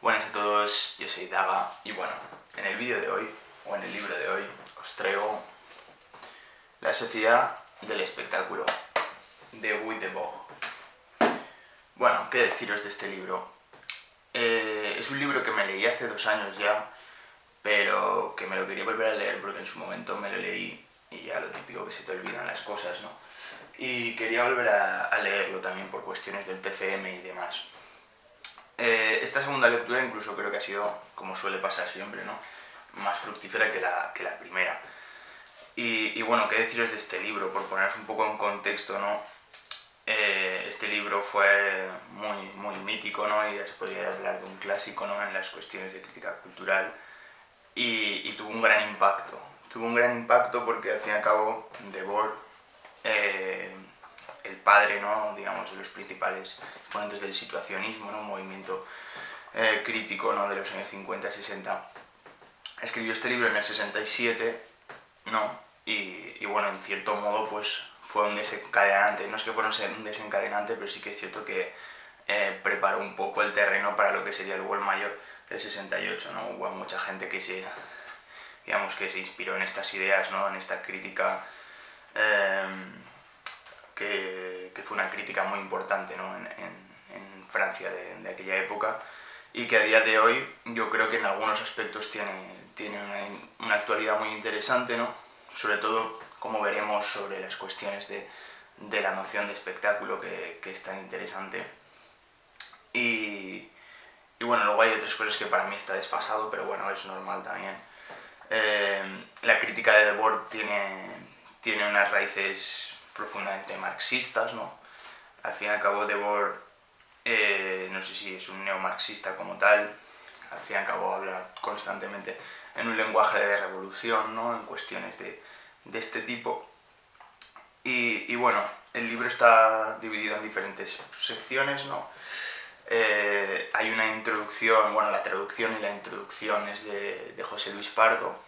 Buenas a todos, yo soy Daga y bueno, en el vídeo de hoy, o en el libro de hoy, os traigo La sociedad del espectáculo, de Guy Debord. Bueno, ¿qué deciros de este libro? Es un libro que me leí hace 2 años ya, pero que me lo quería volver a leer porque en su momento me lo leí y ya lo típico que se te olvidan las cosas, ¿no? Y quería volver a leerlo también por cuestiones del TFM y demás. Esta segunda lectura incluso creo que ha sido, como suele pasar siempre, ¿no?, más fructífera que la primera. Y bueno, ¿qué deciros de este libro? Por poneros un poco en contexto, ¿no? Este libro fue muy mítico, ¿no? Y ya se podría hablar de un clásico, ¿no?, en las cuestiones de crítica cultural. Y tuvo un gran impacto. Tuvo un gran impacto porque al fin y al cabo Debord, el padre, ¿no?, digamos, de los principales exponentes del situacionismo, ¿no?, un movimiento crítico, ¿no?, de los años 50-60, escribió este libro en el 67, ¿no? Y bueno, en cierto modo, pues fue un desencadenante. No es que fuera un desencadenante, pero sí que es cierto que preparó un poco el terreno para lo que sería luego el mayo del 68, ¿no? Hubo mucha gente que digamos, que se inspiró en estas ideas, ¿no?, en esta crítica, que fue una crítica muy importante, ¿no?, en Francia de aquella época, y que a día de hoy yo creo que en algunos aspectos tiene una actualidad muy interesante, ¿no? Sobre todo, como veremos, sobre las cuestiones de la noción de espectáculo, que es tan interesante. Y bueno, luego hay otras cosas que para mí está desfasado, pero bueno, es normal también. La crítica de Debord tiene unas raíces profundamente marxistas, ¿no? Al fin y al cabo, Debord, no sé si es un neomarxista como tal. Al fin y al cabo habla constantemente en un lenguaje de revolución, ¿no?, en cuestiones de este tipo. Y bueno, el libro está dividido en diferentes secciones, ¿no? Hay una introducción, bueno, la traducción y la introducción es de José Luis Pardo,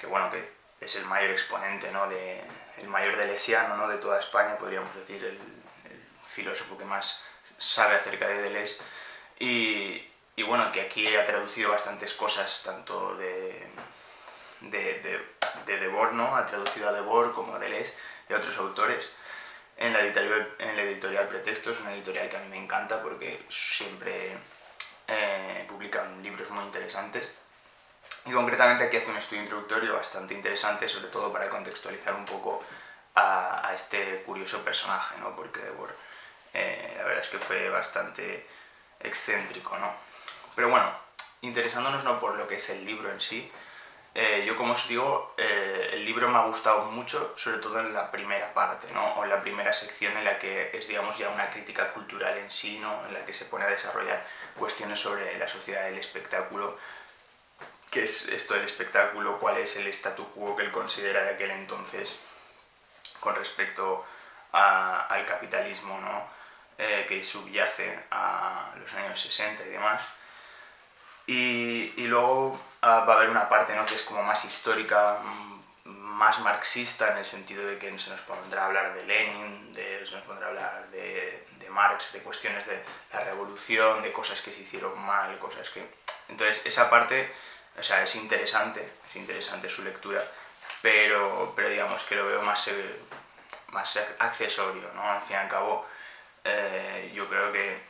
bueno, que es el mayor exponente, ¿no?, el mayor deleuziano, ¿no?, de toda España, podríamos decir, el filósofo que más sabe acerca de Deleuze. Y bueno, que aquí ha traducido bastantes cosas, tanto de Debord, ¿no? Ha traducido a Debord como a Deleuze, de otros autores. En la editorial Pretexto, es una editorial que a mí me encanta porque siempre publican libros muy interesantes. Y concretamente aquí hace un estudio introductorio bastante interesante, sobre todo para contextualizar un poco a este curioso personaje, ¿no? Porque Debord, la verdad es que fue bastante excéntrico, ¿no? Pero bueno, interesándonos no por lo que es el libro en sí, yo, como os digo, el libro me ha gustado mucho, sobre todo en la primera parte, ¿no?, o en la primera sección, en la que es, digamos, ya una crítica cultural en sí, ¿no?, en la que se pone a desarrollar cuestiones sobre la sociedad del espectáculo, qué es esto del espectáculo, cuál es el statu quo que él considera de aquel entonces con respecto al capitalismo, ¿no?, que subyace a los años 60 y demás. Y luego va a haber una parte, ¿no?, que es como más histórica, más marxista, en el sentido de que se nos pondrá a hablar de Lenin, se nos pondrá a hablar de Marx, de cuestiones de la revolución, de cosas que se hicieron mal, cosas que... Entonces esa parte, o sea, es interesante su lectura, pero digamos que lo veo más accesorio, ¿no? Al fin y al cabo, yo creo que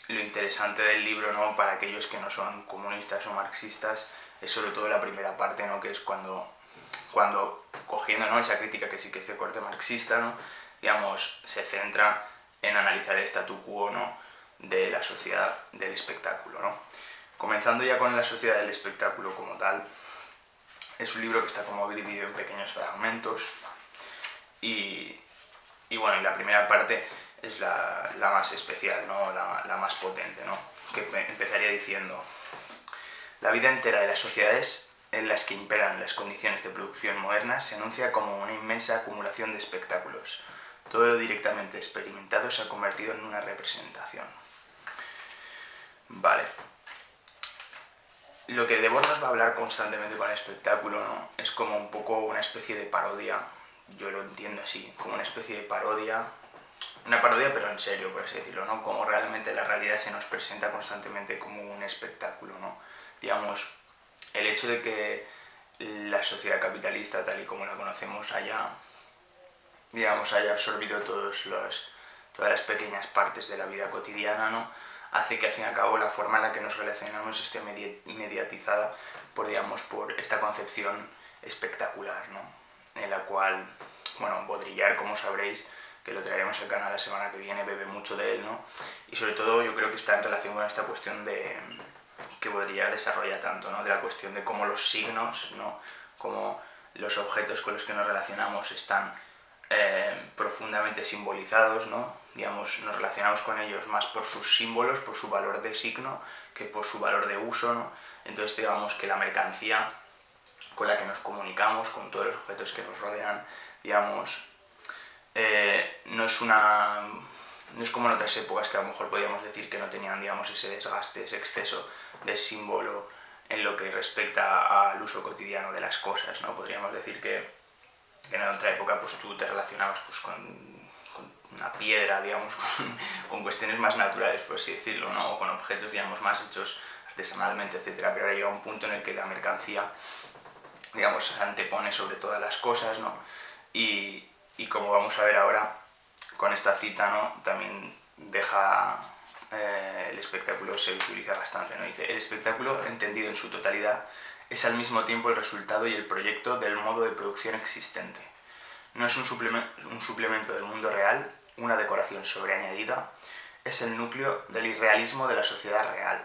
lo interesante del libro, ¿no?, para aquellos que no son comunistas o marxistas, es sobre todo la primera parte, ¿no?, que es cuando cogiendo, ¿no?, esa crítica que sí que es de corte marxista, ¿no?, digamos, se centra en analizar el statu quo, ¿no?, de la sociedad del espectáculo, ¿no? Comenzando ya con la sociedad del espectáculo como tal, es un libro que está como dividido en pequeños fragmentos y bueno, y la primera parte es la más especial, ¿no?, la más potente, ¿no?, que empezaría diciendo: la vida entera de las sociedades en las que imperan las condiciones de producción modernas se anuncia como una inmensa acumulación de espectáculos. Todo lo directamente experimentado se ha convertido en una representación. Vale. Lo que Debord nos va a hablar constantemente con el espectáculo, ¿no?, es como un poco una especie de parodia. Yo lo entiendo así, como una especie de parodia una parodia pero en serio, por así decirlo, ¿no? Como realmente la realidad se nos presenta constantemente como un espectáculo, ¿no? Digamos, el hecho de que la sociedad capitalista, tal y como la conocemos, haya absorbido todas las pequeñas partes de la vida cotidiana, ¿no? Hace que al fin y al cabo la forma en la que nos relacionamos esté mediatizada por esta concepción espectacular, ¿no? En la cual, bueno, Baudrillard, como sabréis, que lo traeremos al canal la semana que viene, bebe mucho de él, ¿no? Y sobre todo yo creo que está en relación con esta cuestión que Baudrillard desarrolla tanto, ¿no? De la cuestión de cómo los signos, ¿no? Cómo los objetos con los que nos relacionamos están profundamente simbolizados, ¿no? Digamos, nos relacionamos con ellos más por sus símbolos, por su valor de signo, que por su valor de uso, ¿no? Entonces digamos que la mercancía con la que nos comunicamos, con todos los objetos que nos rodean, digamos, no es como en otras épocas que a lo mejor podríamos decir que no tenían, digamos, ese desgaste, ese exceso de símbolo en lo que respecta al uso cotidiano de las cosas, ¿no? Podríamos decir que en otra época pues tú te relacionabas pues con una piedra, digamos, con cuestiones más naturales, por así decirlo, ¿no? O con objetos, digamos, más hechos artesanalmente, etcétera. Pero ahora llega un punto en el que la mercancía, digamos, se antepone sobre todas las cosas, ¿no? Y como vamos a ver ahora, con esta cita, ¿no? También deja el espectáculo se utiliza bastante, ¿no? Dice, el espectáculo, entendido en su totalidad, es al mismo tiempo el resultado y el proyecto del modo de producción existente. No es un suplemento del mundo real, una decoración sobreañadida, es el núcleo del irrealismo de la sociedad real.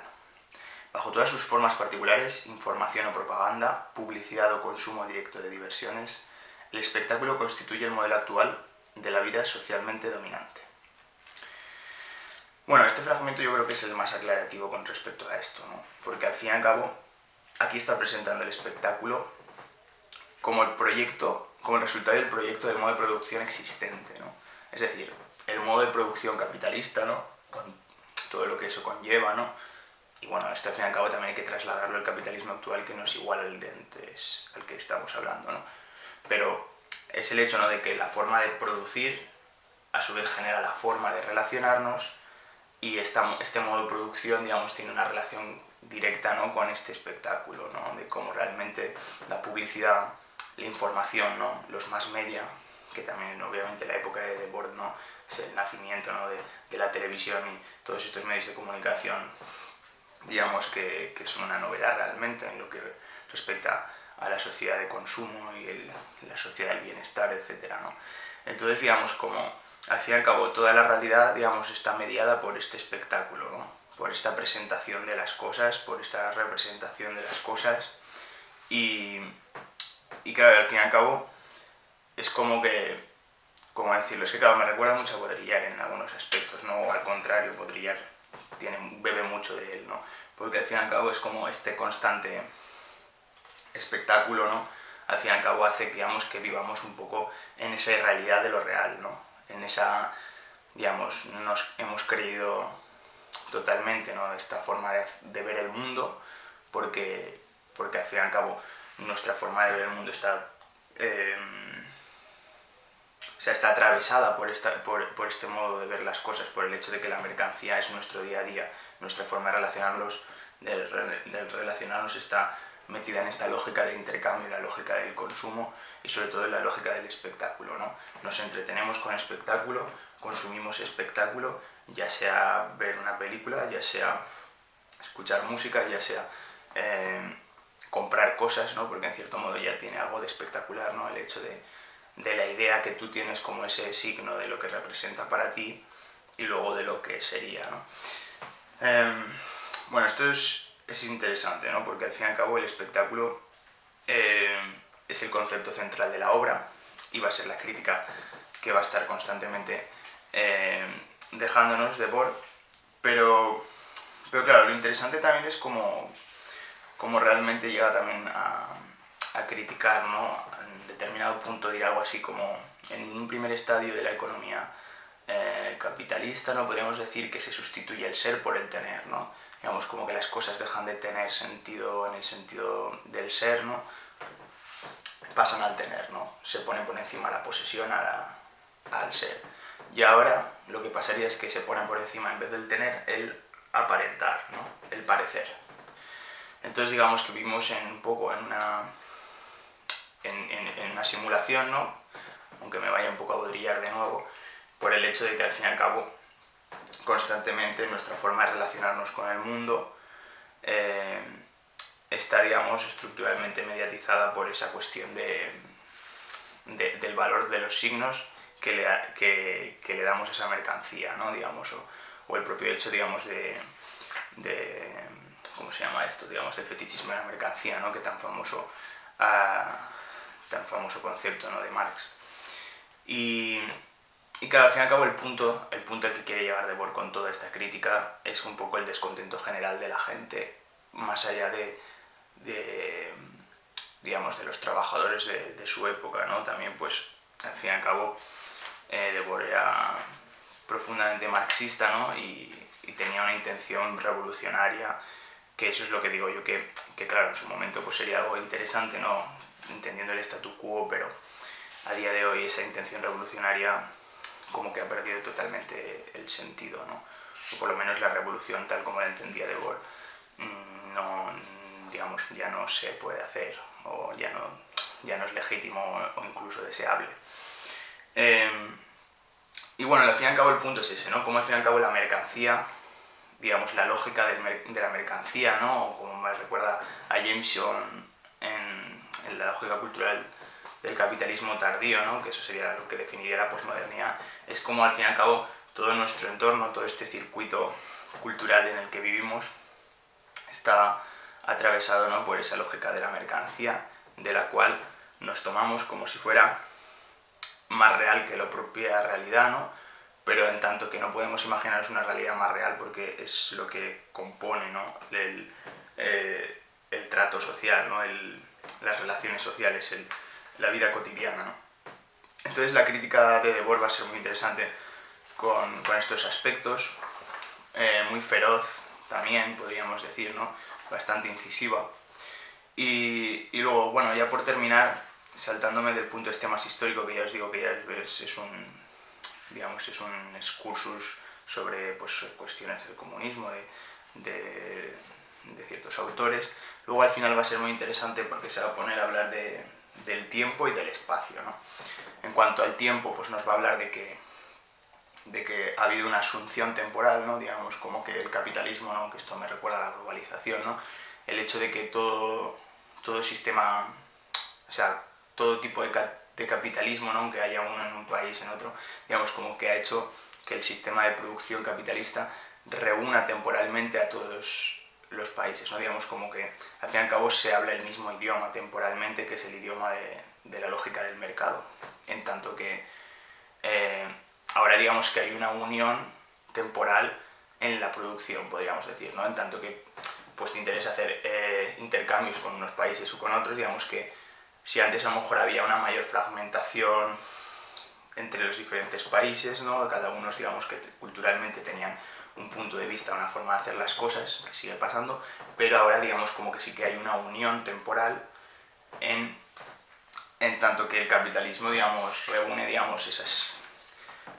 Bajo todas sus formas particulares, información o propaganda, publicidad o consumo directo de diversiones, el espectáculo constituye el modelo actual de la vida socialmente dominante. Bueno, este fragmento yo creo que es el más aclarativo con respecto a esto, ¿no? Porque al fin y al cabo, aquí está presentando el espectáculo como el resultado del proyecto del modo de producción existente, ¿no? Es decir, el modo de producción capitalista, ¿no? Con todo lo que eso conlleva, ¿no? Y bueno, esto al fin y al cabo también hay que trasladarlo al capitalismo actual, que no es igual al de antes, al que estamos hablando, ¿no? Pero es el hecho, ¿no?, de que la forma de producir a su vez genera la forma de relacionarnos y este modo de producción, digamos, tiene una relación directa, ¿no?, con este espectáculo, ¿no?, de cómo realmente la publicidad, la información, ¿no?, los mass media, que también obviamente la época de Debord, ¿no?, es el nacimiento, ¿no?, de la televisión y todos estos medios de comunicación, digamos que son una novedad realmente en lo que respecta a la sociedad de consumo y la sociedad del bienestar, etcétera, ¿no? Entonces, digamos, como al fin y al cabo toda la realidad, digamos, está mediada por este espectáculo, ¿no? Por esta presentación de las cosas, por esta representación de las cosas y claro, al fin y al cabo es como que, ¿cómo decirlo? Es que claro, me recuerda mucho a Baudrillard en algunos aspectos, ¿no? O al contrario, Baudrillard bebe mucho de él, ¿no? Porque al fin y al cabo es como este constante espectáculo, ¿no? Al fin y al cabo hace, digamos, que vivamos un poco en esa irrealidad de lo real, ¿no? En esa, digamos, nos hemos creído totalmente, ¿no?, esta forma de ver el mundo, porque al fin y al cabo nuestra forma de ver el mundo está está atravesada por este modo de ver las cosas, por el hecho de que la mercancía es nuestro día a día, nuestra forma de relacionarnos está metida en esta lógica de intercambio, la lógica del consumo y sobre todo en la lógica del espectáculo, ¿no? Nos entretenemos con espectáculo, consumimos espectáculo, ya sea ver una película, ya sea escuchar música, ya sea comprar cosas, ¿no? Porque en cierto modo ya tiene algo de espectacular, ¿no? El hecho de la idea que tú tienes como ese signo de lo que representa para ti y luego de lo que sería, ¿no? Bueno, esto es interesante, ¿no? Porque al fin y al cabo el espectáculo es el concepto central de la obra y va a ser la crítica que va a estar constantemente dejándonos de Debord, pero claro, lo interesante también es cómo realmente llega también a criticar, ¿no?, en determinado punto dirá algo así como en un primer estadio de la economía capitalista, ¿no?, podríamos decir que se sustituye el ser por el tener, ¿no? Digamos, como que las cosas dejan de tener sentido en el sentido del ser, ¿no?, pasan al tener, ¿no? Se pone por encima la posesión al ser. Y ahora lo que pasaría es que se pone por encima, en vez del tener, el aparentar, ¿no? El parecer. Entonces digamos que vivimos un poco en una simulación, ¿no? Aunque me vaya un poco a bodrillar de nuevo, por el hecho de que al fin y al cabo constantemente nuestra forma de relacionarnos con el mundo está, digamos, estructuralmente mediatizada por esa cuestión del valor de los signos que le damos a esa mercancía, ¿no? Digamos, o el propio hecho, digamos, de ¿cómo se llama esto? Digamos, del fetichismo de la mercancía, ¿no? Que tan famoso concepto, ¿no? De Marx. Y claro, al fin y al cabo el punto al que quiere llegar Debord con toda esta crítica es un poco el descontento general de la gente, más allá digamos, de los trabajadores de su época, ¿no? También, pues, al fin y al cabo, Debord era profundamente marxista, ¿no? Y tenía una intención revolucionaria, que eso es lo que digo yo, que claro, en su momento pues sería algo interesante, ¿no? Entendiendo el statu quo, pero a día de hoy esa intención revolucionaria como que ha perdido totalmente el sentido, ¿no? O por lo menos la revolución tal como la entendía Debord no, digamos, ya no se puede hacer, o ya no es legítimo o incluso deseable. Y bueno, al fin y al cabo el punto es ese, ¿no? Como al fin y al cabo la mercancía, digamos, la lógica de la mercancía, ¿no? O como me recuerda a Jameson en la lógica cultural del capitalismo tardío, ¿no? Que eso sería lo que definiría la posmodernidad, es como al fin y al cabo todo nuestro entorno, todo este circuito cultural en el que vivimos está atravesado, ¿no? Por esa lógica de la mercancía, de la cual nos tomamos como si fuera más real que la propia realidad, ¿no? Pero en tanto que no podemos imaginarnos una realidad más real porque es lo que compone, ¿no? el trato social, ¿no? Las relaciones sociales, la vida cotidiana, ¿no? Entonces la crítica de Debord va a ser muy interesante con estos aspectos, muy feroz también, podríamos decir, ¿no? Bastante incisiva. Y luego, bueno, ya por terminar, saltándome del punto este más histórico, que ya os digo que ya es un excursus sobre, pues, cuestiones del comunismo, de ciertos autores. Luego al final va a ser muy interesante porque se va a poner a hablar del tiempo y del espacio, ¿no? En cuanto al tiempo, pues nos va a hablar de que ha habido una asunción temporal, ¿no? Digamos, como que el capitalismo, ¿no? Que esto me recuerda a la globalización, ¿no? El hecho de que todo sistema, o sea, todo tipo de capitalismo, ¿no? Aunque haya uno en un país, en otro, digamos, como que ha hecho que el sistema de producción capitalista reúna temporalmente a todos los países, ¿no? Digamos, como que al fin y al cabo se habla el mismo idioma temporalmente, que es el idioma de la lógica del mercado, en tanto que ahora digamos que hay una unión temporal en la producción, podríamos decir, ¿no? En tanto que pues te interesa hacer intercambios con unos países o con otros, digamos que si antes a lo mejor había una mayor fragmentación entre los diferentes países, ¿no? Cada uno, digamos, que culturalmente tenían un punto de vista, una forma de hacer las cosas, que sigue pasando, pero ahora digamos como que sí que hay una unión temporal en tanto que el capitalismo, digamos, reúne, digamos,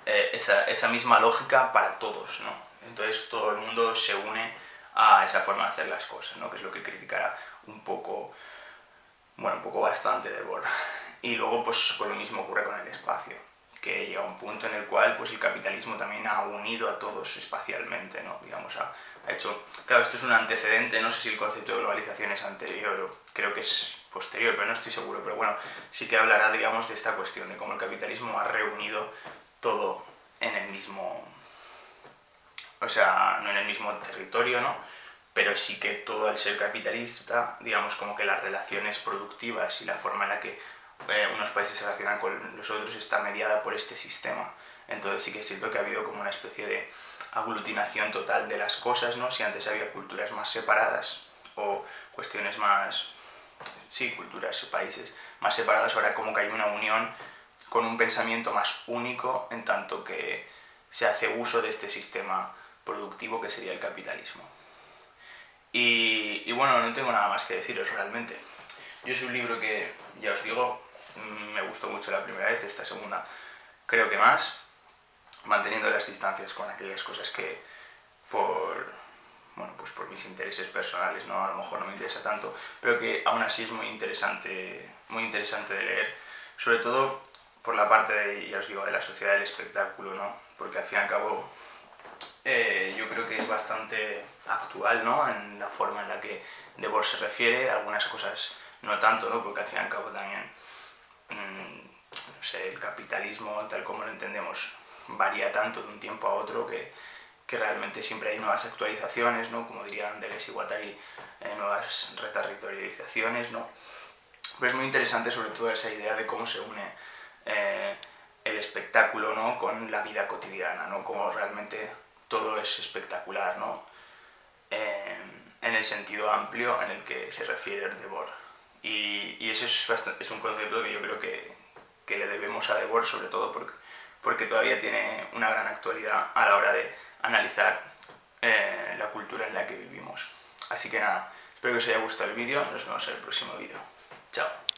esa misma lógica para todos, ¿no? Entonces todo el mundo se une a esa forma de hacer las cosas, ¿no? Que es lo que criticará un poco bastante Debord. Y luego pues lo mismo ocurre con el espacio, que llega un punto en el cual pues el capitalismo también ha unido a todos espacialmente, ¿no? Digamos, ha hecho... Claro, esto es un antecedente, no sé si el concepto de globalización es anterior o creo que es posterior, pero no estoy seguro, pero bueno, sí que hablará, digamos, de esta cuestión, de cómo el capitalismo ha reunido todo en el mismo... O sea, no en el mismo territorio, ¿no? Pero sí que todo al ser capitalista, digamos, como que las relaciones productivas y la forma en la que unos países se relacionan con los otros está mediada por este sistema. Entonces sí que es cierto que ha habido como una especie de aglutinación total de las cosas, ¿no? Si antes había culturas más separadas o cuestiones más... Sí, culturas, países más separados, ahora como que hay una unión con un pensamiento más único en tanto que se hace uso de este sistema productivo que sería el capitalismo. Y bueno, no tengo nada más que deciros realmente. Yo es un libro que, ya os digo, me gustó mucho la primera vez, esta segunda creo que más. manteniendo las distancias con aquellas cosas que bueno, pues por mis intereses personales, ¿no? A lo mejor no me interesa tanto, pero que aún así es muy interesante de leer, sobre todo por la parte, ya os digo, de la sociedad del espectáculo, ¿no? Porque al fin y al cabo yo creo que es bastante actual, ¿no? En la forma en la que Debord se refiere, algunas cosas no tanto, ¿no? Porque al fin y al cabo también, no sé, el capitalismo, tal como lo entendemos, varía tanto de un tiempo a otro que realmente siempre hay nuevas actualizaciones, ¿no? Como dirían Deleuze y Guattari, nuevas reterritorializaciones, ¿no? Pero es muy interesante sobre todo esa idea de cómo se une el espectáculo, ¿no? Con la vida cotidiana, ¿no? Cómo realmente todo es espectacular, ¿no? En el sentido amplio en el que se refiere Debord. Y eso es un concepto que yo creo que le debemos a Debord, sobre todo porque todavía tiene una gran actualidad a la hora de analizar la cultura en la que vivimos. Así que nada, espero que os haya gustado el vídeo, nos vemos en el próximo vídeo. Chao.